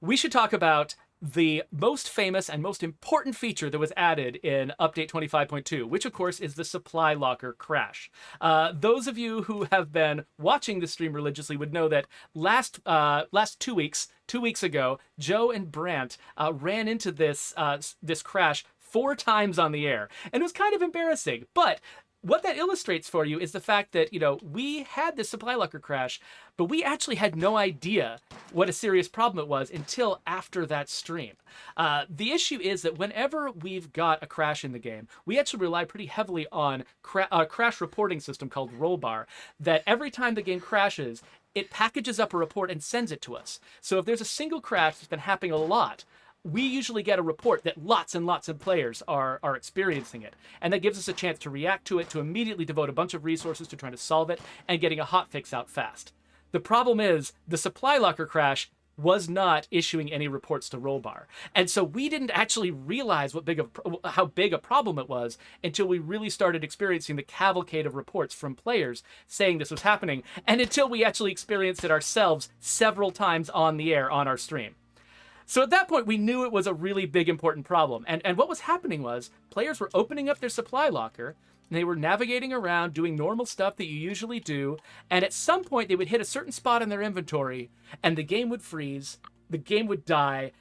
we should talk about the most famous and most important feature that was added in Update 25.2, which of course is the supply locker crash. Those of you who have been watching the stream religiously would know that last 2 weeks ago, Joe and Brant ran into this crash 4 times on the air, and it was kind of embarrassing. But what that illustrates for you is the fact that, we had this supply locker crash, but we actually had no idea what a serious problem it was until after that stream. The issue is that whenever we've got a crash in the game, we actually rely pretty heavily on a crash reporting system called Rollbar, that every time the game crashes, it packages up a report and sends it to us. So if there's a single crash that's been happening a lot, we usually get a report that lots and lots of players are experiencing it. And that gives us a chance to react to it, to immediately devote a bunch of resources to trying to solve it and getting a hotfix out fast. The problem is the supply locker crash was not issuing any reports to Rollbar. And so we didn't actually realize how big a problem it was until we really started experiencing the cavalcade of reports from players saying this was happening, and until we actually experienced it ourselves several times on the air on our stream. So at that point, we knew it was a really big, important problem. And what was happening was players were opening up their supply locker, and they were navigating around, doing normal stuff that you usually do, and at some point, they would hit a certain spot in their inventory, and the game would freeze, the game would die,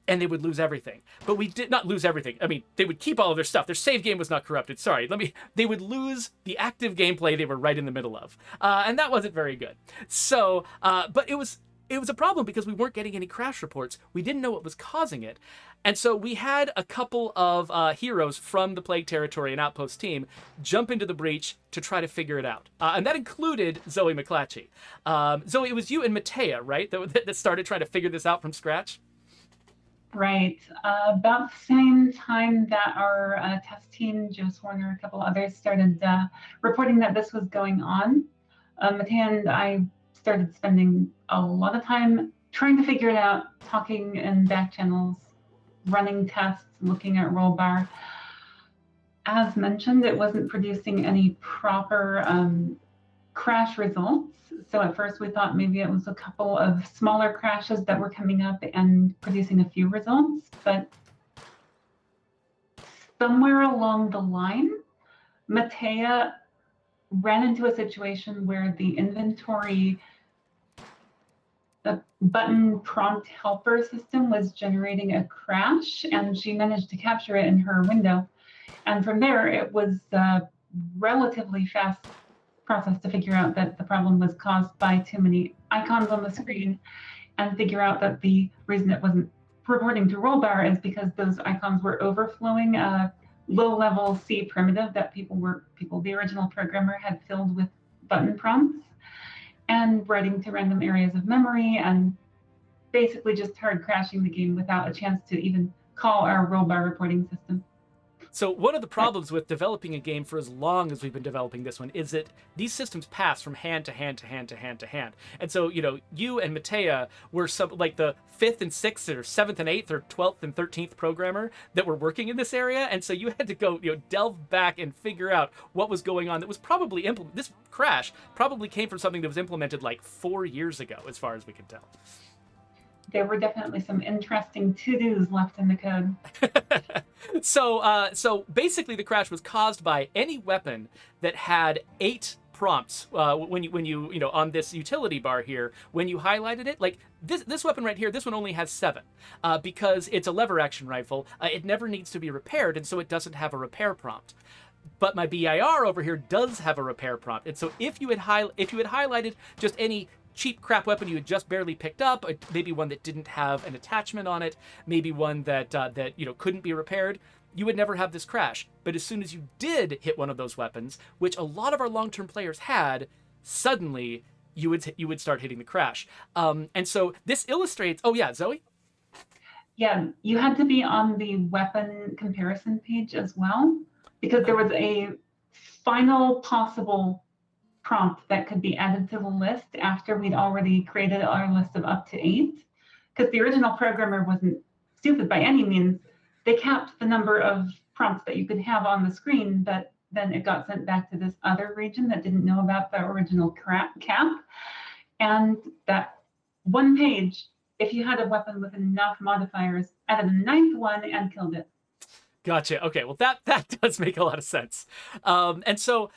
and they would lose everything. But we did not lose everything. I mean, they would keep all of their stuff. Their save game was not corrupted. Sorry, they would lose the active gameplay they were right in the middle of. And that wasn't very good. So, but it was a problem because we weren't getting any crash reports. We didn't know what was causing it. And so we had a couple of heroes from the Plague Territory and Outpost team jump into the breach to try to figure it out. And that included Zoe McClatchy. Zoe, it was you and Matea, right, that started trying to figure this out from scratch? Right. About the same time that our test team, Joe Swarner, a couple others, started reporting that this was going on, Matea and I started spending a lot of time trying to figure it out, talking in back channels, running tests, looking at Rollbar. As mentioned, it wasn't producing any proper crash results. So at first we thought maybe it was a couple of smaller crashes that were coming up and producing a few results, but somewhere along the line, Matea ran into a situation where the inventory, the button prompt helper system was generating a crash, and she managed to capture it in her window. And from there, it was a relatively fast process to figure out that the problem was caused by too many icons on the screen, and figure out that the reason it wasn't reporting to Rollbar is because those icons were overflowing a low-level C primitive that the original programmer had filled with button prompts and writing to random areas of memory, and basically just hard crashing the game without a chance to even call our Rollbar reporting system. So one of the problems with developing a game for as long as we've been developing this one is that these systems pass from hand to hand to hand to hand to hand. And so, you and Matea were like the 5th and 6th or 7th and 8th or 12th and 13th programmer that were working in this area. And so you had to go, delve back and figure out what was going on that was probably this crash probably came from something that was implemented like 4 years ago, as far as we can tell. There were definitely some interesting to-dos left in the code. So basically the crash was caused by any weapon that had 8 prompts when you on this utility bar here, when you highlighted it. Like this weapon right here, this one only has 7 because it's a lever action rifle. It never needs to be repaired, and so it doesn't have a repair prompt. But my BIR over here does have a repair prompt, and so if you had highlighted just any cheap crap weapon you had just barely picked up, maybe one that didn't have an attachment on it, maybe one that couldn't be repaired, you would never have this crash. But as soon as you did hit one of those weapons, which a lot of our long-term players had, suddenly you would start hitting the crash. And so this illustrates. Oh yeah, Zoe. Yeah, you had to be on the weapon comparison page as well, because there was a final possible prompt that could be added to the list after we'd already created our list of up to 8. Because the original programmer wasn't stupid by any means. They capped the number of prompts that you could have on the screen, but then it got sent back to this other region that didn't know about the original cap. And that one page if you had a weapon with enough modifiers, added a 9th one and killed it. Gotcha. Okay, well that does make a lot of sense. And so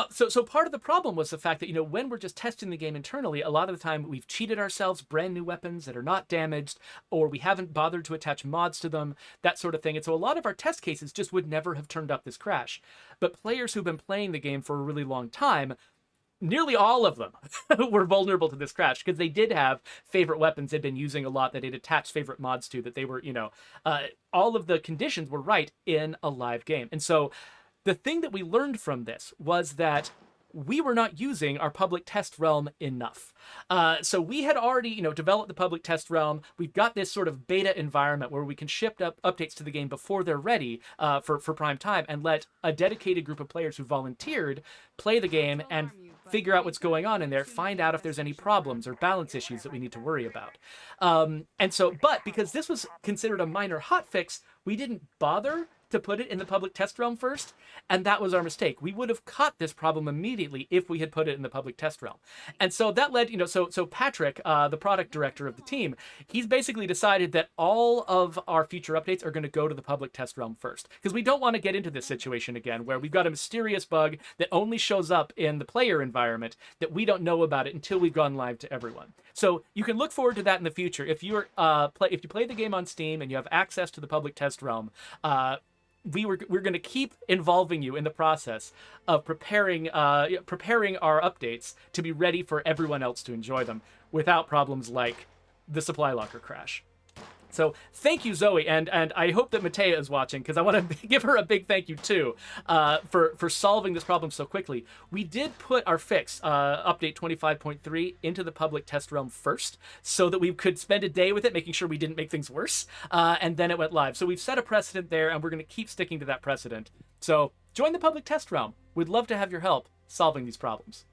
so part of the problem was the fact that, you know, when we're just testing the game internally, a lot of the time we've cheated ourselves brand new weapons that are not damaged, or we haven't bothered to attach mods to them, that sort of thing. And so a lot of our test cases just would never have turned up this crash. But players who've been playing the game for a really long time, nearly all of them were vulnerable to this crash because they did have favorite weapons they'd been using a lot that they'd attached favorite mods to, that they were, you know, all of the conditions were right in a live game. And so the thing that we learned from this was that we were not using our public test realm enough. So we had already, you know, developed the public test realm. We've got this sort of beta environment where we can ship up updates to the game before they're ready for prime time, and let a dedicated group of players who volunteered play the game and figure out what's going on in there, find out if there's any problems or balance issues that we need to worry about. And so, but because this was considered a minor hotfix, we didn't bother to put it in the public test realm first, and that was our mistake. We would have caught this problem immediately if we had put it in the public test realm. And so that led, you know, so Patrick, the product director of the team, he's basically decided that all of our future updates are going to go to the public test realm first, because we don't want to get into this situation again where we've got a mysterious bug that only shows up in the player environment that we don't know about it until we've gone live to everyone. So you can look forward to that in the future. If you're if you play the game on Steam and you have access to the public test realm, we're going to keep involving you in the process of preparing our updates to be ready for everyone else to enjoy them without problems like the supply locker crash. So thank you, Zoe, and I hope that Matea is watching, because I want to give her a big thank you too for solving this problem so quickly. We did put our fix, update 25.3, into the public test realm first, so that we could spend a day with it, making sure we didn't make things worse, and then it went live. So we've set a precedent there, and we're going to keep sticking to that precedent. So join the public test realm. We'd love to have your help solving these problems.